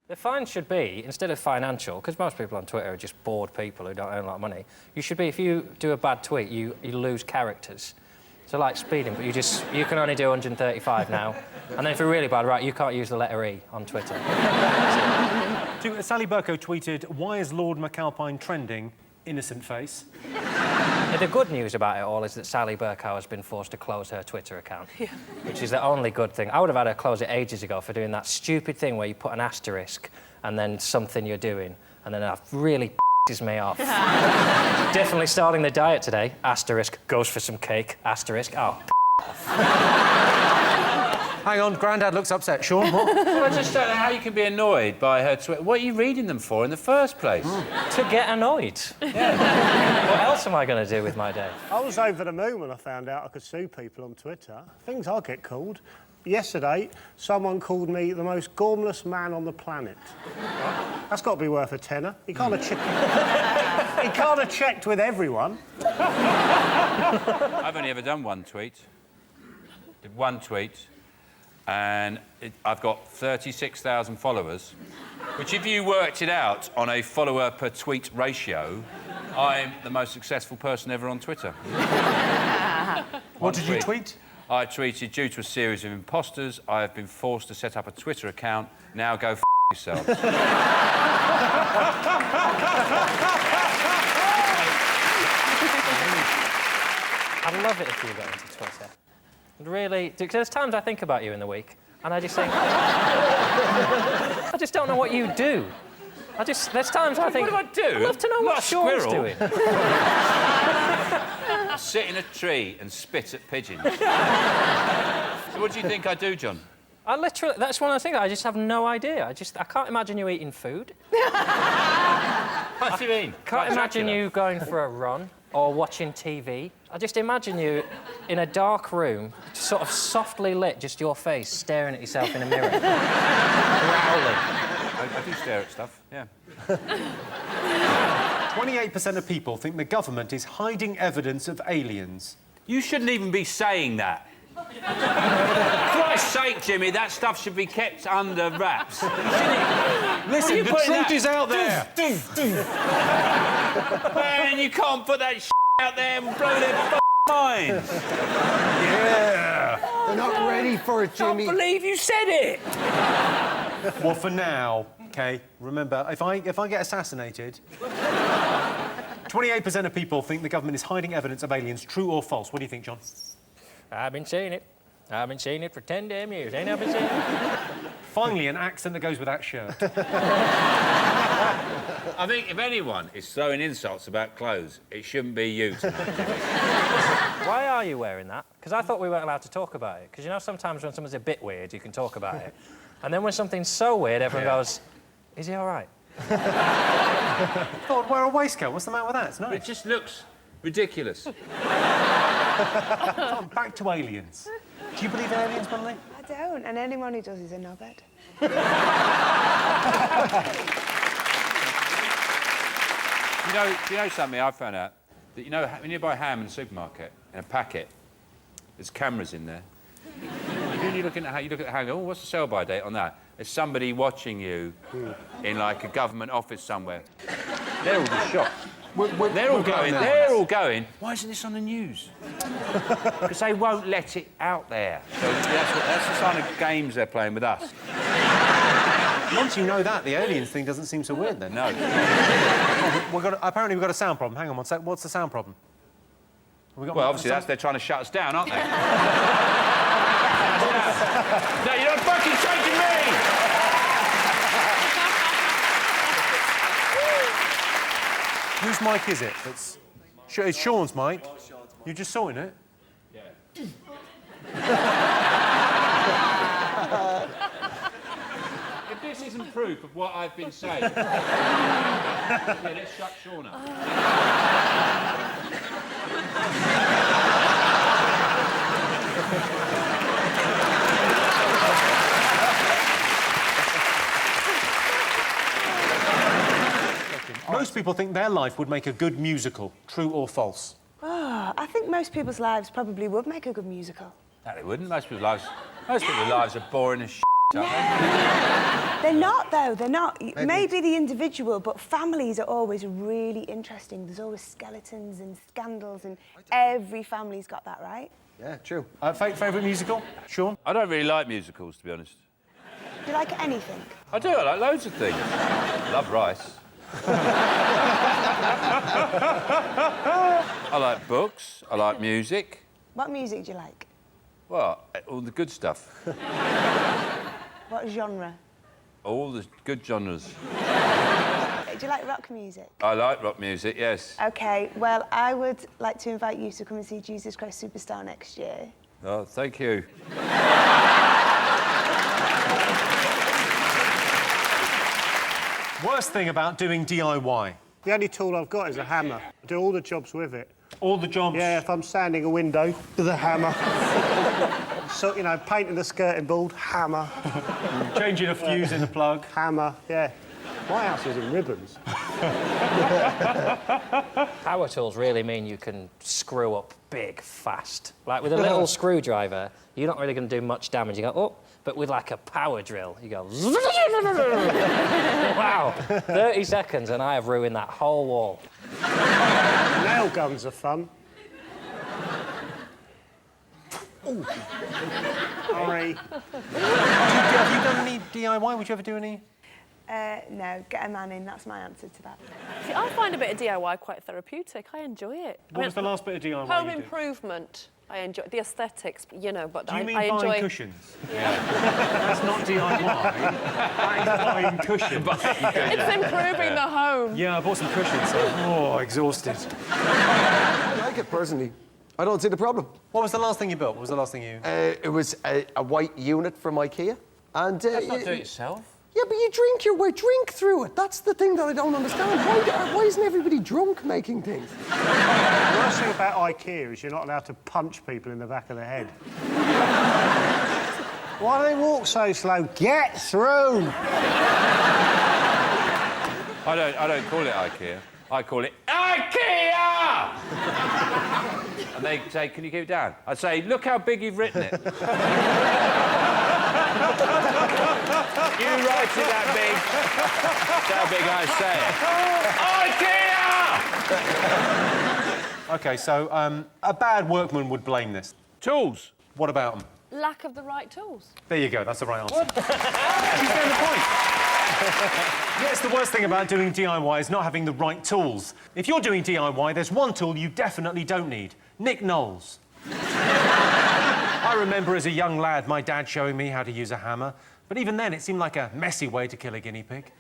The fine should be, instead of financial, because most people on Twitter are just bored people who don't earn a lot of money, you should be, if you do a bad tweet, you lose characters. So, like speeding, but you can only do 135 now. And then if you're really bad, right, you can't use the letter E on Twitter. Sally Bercow tweeted, "Why is Lord McAlpine trending? Innocent face." The good news about it all is that Sally Bercow has been forced to close her Twitter account, which is the only good thing. I would have had her close it ages ago for doing that stupid thing where you put an asterisk and then something you're doing, and then that really pisses me off. Definitely starting the diet today. Asterisk, goes for some cake. Asterisk, oh, Hang on, Grandad looks upset. Sean, what? Well, I just don't know how you can be annoyed by her Twitter. What are you reading them for in the first place? To get annoyed. Yeah. What else am I going to do with my day? I was over the moon when I found out I could sue people on Twitter. Things I get called. Yesterday, someone called me the most gormless man on the planet. That's got to be worth a tenner. He can't have checked with everyone. I've only ever done one tweet. Did one tweet, and I've got 36,000 followers, which, if you worked it out on a follower per tweet ratio, I'm the most successful person ever on Twitter. What did you tweet? I tweeted, "Due to a series of imposters, I have been forced to set up a Twitter account. Now go f*** yourselves." I'd love it if you got into Twitter. Really, because there's times I think about you in the week, and I just think... I just don't know what you do. There's times I think... What do I do? I'd love to know what Sean's doing. Sit in a tree and spit at pigeons. So what do you think I do, John? That's one of the things, I just have no idea. I can't imagine you eating food. What do you mean? Can't imagine you going for a run or watching TV. I just imagine you in a dark room, sort of softly lit, just your face staring at yourself in a mirror. Growling. I do stare at stuff, yeah. 28% of people think the government is hiding evidence of aliens. You shouldn't even be saying that. For Christ's sake, Jimmy, that stuff should be kept under wraps. Listen, the truth is out there. Man, you can't put that out there and blow their minds. Yeah. They're not ready for it, Jimmy. I can't believe you said it. Well, for now, OK, remember, if I get assassinated... 28% of people think the government is hiding evidence of aliens. True or false? What do you think, John? I've been saying it. I've been saying it for 10 damn years. Ain't I been saying it? Finally, an accent that goes with that shirt. I think if anyone is throwing insults about clothes, it shouldn't be you tonight, Jimmy. Why are you wearing that? Because I thought we weren't allowed to talk about it. Because, you know, sometimes when someone's a bit weird, you can talk about it. And then when something's so weird, everyone goes, is he all right? God, wear a waistcoat. What's the matter with that? It's nice. It just looks ridiculous. Back to aliens. Do you believe in aliens, Melanie? I don't, and anyone who does is a knobhead. You know something I found out? That, you know, when you buy ham in the supermarket, in a packet, there's cameras in there. You look at the ham, oh, what's the sell-by date on that? There's somebody watching you in, like, a government office somewhere. They're all just shocked. They're all going, why isn't this on the news? Because they won't let it out there. So that's the kind of games they're playing with us. Once you know that, the aliens thing doesn't seem so weird, then. No. Apparently we've got a sound problem. Hang on one sec. What's the sound problem? Well, obviously, they're trying to shut us down, aren't they? No, you're not fucking taking me! Whose mic is it? It's Sean's mic. You're just sorting it? Yeah. If this isn't proof of what I've been saying... yeah, let's shut Sean up. Most people think their life would make a good musical. True or false? Oh, I think most people's lives probably would make a good musical. No, they wouldn't. Most people's lives are boring as shit, aren't they? They're not, though. They're not. Maybe the individual, but families are always really interesting. There's always skeletons and scandals, and every family's got that, right? Yeah, true. Favourite musical? Sean? I don't really like musicals, to be honest. Do you like anything? I do, I like loads of things. I love rice. I like books, I like music. What music do you like? Well, all the good stuff. What genre? All the good genres. Do you like rock music? I like rock music, yes. OK, well, I would like to invite you to come and see Jesus Christ Superstar next year. Oh, thank you. Worst thing about doing DIY? The only tool I've got is a hammer. I do all the jobs with it. All the jobs? Yeah, if I'm sanding a window, with a hammer. So, you know, painting the skirting board, hammer. Changing a fuse in the plug. Hammer, yeah. My house is in ribbons. Power tools really mean you can screw up big, fast. Like, with a little screwdriver, you're not really going to do much damage. You go, oh, but with, like, a power drill, you go... Wow, 30 seconds and I have ruined that whole wall. Nail guns are fun. Ooh. Sorry. Have you done any DIY? Would you ever do any? No, get a man in. That's my answer to that. See, I find a bit of DIY quite therapeutic. I enjoy it. What was the last bit of DIY Home you did? improvement. I enjoy the aesthetics, you know, but Do you mean I enjoy... buying cushions? Yeah. That's not DIY. That's buying cushions. It's improving the home. Yeah, I bought some cushions. Exhausted. I like it, personally. I don't see the problem. What was the last thing you built? What was the last thing you... It was a white unit from IKEA. And, That's not do it yourself. Yeah, but you drink your way, drink through it. That's the thing that I don't understand. Why isn't everybody drunk making things? The worst thing about IKEA is you're not allowed to punch people in the back of the head. Why do they walk so slow? Get through! I don't call it IKEA. I call it IKEA! And they say, can you keep it down? I say, look how big you've written it. You write it that big. That's how big I say it. IKEA! OK, so a bad workman would blame this. Tools. What about them? Lack of the right tools. There you go, that's the right answer. You stand the point. Yes, the worst thing about doing DIY is not having the right tools. If you're doing DIY, there's one tool you definitely don't need. Nick Knowles. I remember as a young lad my dad showing me how to use a hammer, but even then it seemed like a messy way to kill a guinea pig.